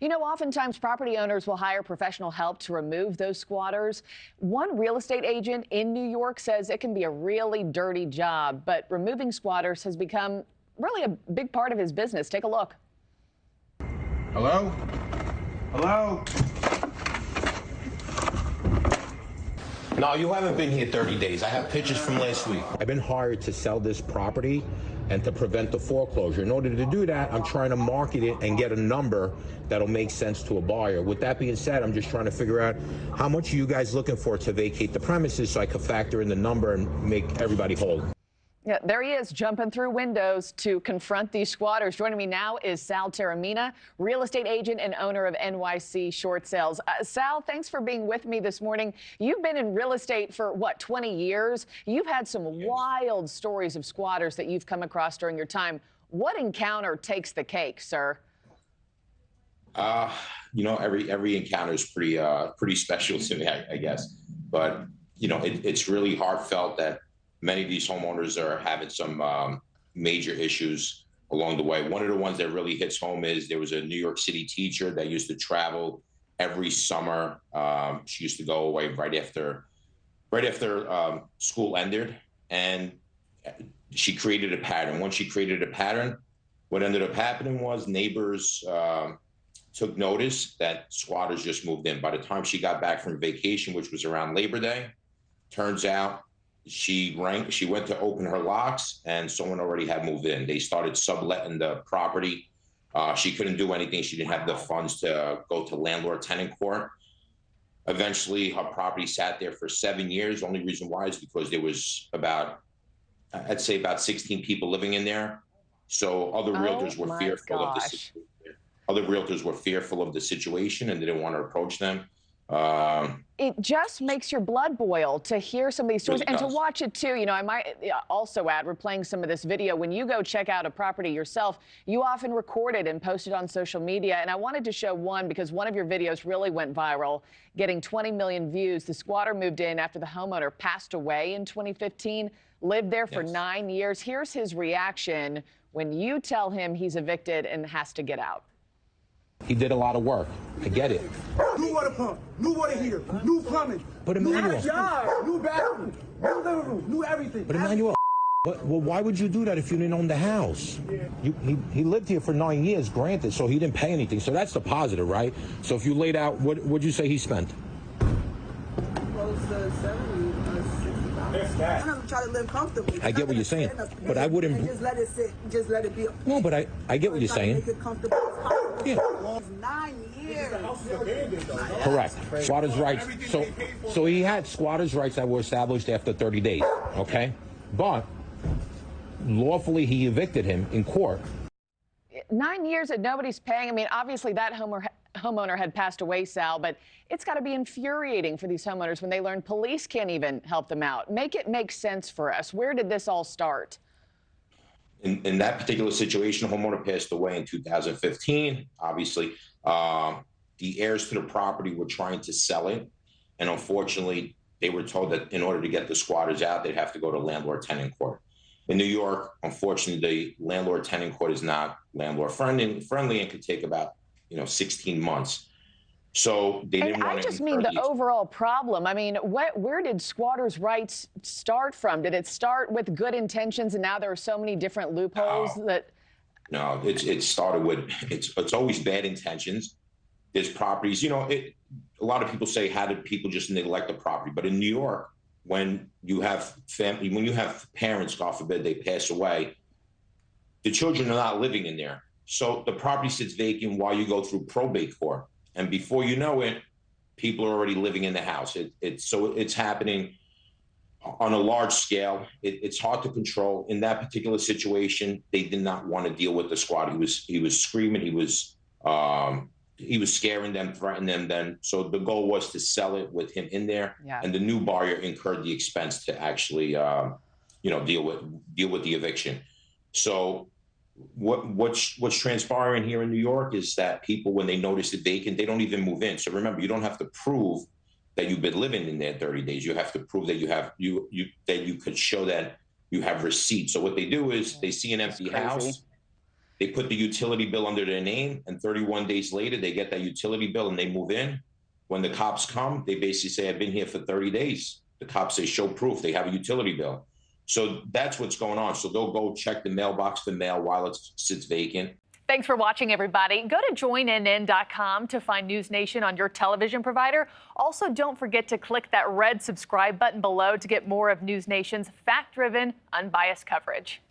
You know, oftentimes property owners will hire professional help to remove those squatters. One real estate agent in New York says it can be a really dirty job, but removing squatters has become really a big part of his business. Take a look. Hello? Hello? No, you haven't been here 30 days. I have pictures from last week. I've been hired to sell this property and to prevent the foreclosure. In order to do that, I'm trying to market it and get a number that'll make sense to a buyer. With that being said, I'm just trying to figure out how much are you guys looking for to vacate the premises so I can factor in the number and make everybody whole. Yeah, there he is, jumping through windows to confront these squatters. Joining me now is Sal Taramina, real estate agent and owner of NYC Short Sales. Sal, thanks for being with me this morning. You've been in real estate for, what, 20 years? You've had some wild stories of squatters that you've come across during your time. What encounter takes the cake, sir? You know, every encounter is pretty special to me, I guess. But, you know, it's really heartfelt that many of these homeowners are having some major issues along the way. One of the ones that really hits home is there was a New York City teacher that used to travel every summer. She used to go away right after school ended, and she created a pattern. Once she created a pattern, what ended up happening was neighbors took notice that squatters just moved in. By the time she got back from vacation, which was around Labor Day, turns out she went to open her locks and someone already had moved in. They started subletting the property. She couldn't do anything. She didn't have the funds to go to landlord-tenant court. Eventually, her property sat there for 7 years. Only reason why is because there was I'd say about 16 people living in there. So other realtors were fearful of the situation. Other realtors were fearful of the situation and didn't want to approach them. It just makes your blood boil to hear some of these stories, Really and does. to watch it too. You know, I might also add, we're playing some of this video. When you go check out a property yourself, you often record it and post it on social media. And I wanted to show one because one of your videos really went viral, getting 20 million views. The squatter moved in after the homeowner passed away in 2015, lived there for 9 years. Here's his reaction when you tell him he's evicted and has to get out. He did a lot of work. I get it. New water pump, new water heater, new plumbing, But new Emmanuel, yard, new bathroom, new living room, new everything. but Emmanuel, well, why would you do that if you didn't own the house? He lived here for 9 years, granted, so he didn't pay anything. So that's the positive, right? So if you laid out, what'd you say he spent? Close to 70, 60,000. I'm trying to live comfortably. I get what you're saying, but I wouldn't. And just let it sit, just let it be. No, but I get what you're saying. Make it comfortable as possible. Yeah. 9 years. Correct. Squatters' rights. So he had squatters' rights that were established after 30 days, okay? But lawfully he evicted him in court. 9 years that nobody's paying. I mean, obviously that homeowner had passed away, Sal, but it's got to be infuriating for these homeowners when they learn police can't even help them out. Make it make sense for us. Where did this all start? In that particular situation, the homeowner passed away in 2015. Obviously, the heirs to the property were trying to sell it. And unfortunately, they were told that in order to get the squatters out, they'd have to go to landlord-tenant court. In New York, unfortunately, the landlord-tenant court is not landlord-friendly and could take about 16 months. So they didn't want to. I just mean the overall problem. I mean, where did squatters' rights start from? Did it start with good intentions, and now there are so many different loopholes that? No, it started with it's always bad intentions. There's properties, a lot of people say, how did people just neglect the property? But in New York, when you have family, when you have parents, God forbid, they pass away, the children are not living in there. So the property sits vacant while you go through probate court. And before you know it, people are already living in the house. It's happening on a large scale. It's hard to control. In that particular situation, they did not want to deal with the squatter. He was screaming. He was scaring them, threatening them. Then, so the goal was to sell it with him in there, and the new buyer incurred the expense to actually, deal with the eviction. So, what's transpiring here in New York is that people, when they notice it vacant, they don't even move in. So remember, you don't have to prove that you've been living in there 30 days. You have to prove that that you could show that you have receipts. So what they do is they see an empty house. They put the utility bill under their name, and 31 days later, they get that utility bill and they move in. When the cops come, they basically say, I've been here for 30 days. The cops say, show proof, they have a utility bill. So that's what's going on. So they'll go check the mailbox for mail while it sits vacant. Thanks for watching, everybody. Go to joinnn.com to find NewsNation on your television provider. Also, don't forget to click that red subscribe button below to get more of NewsNation's fact-driven, unbiased coverage.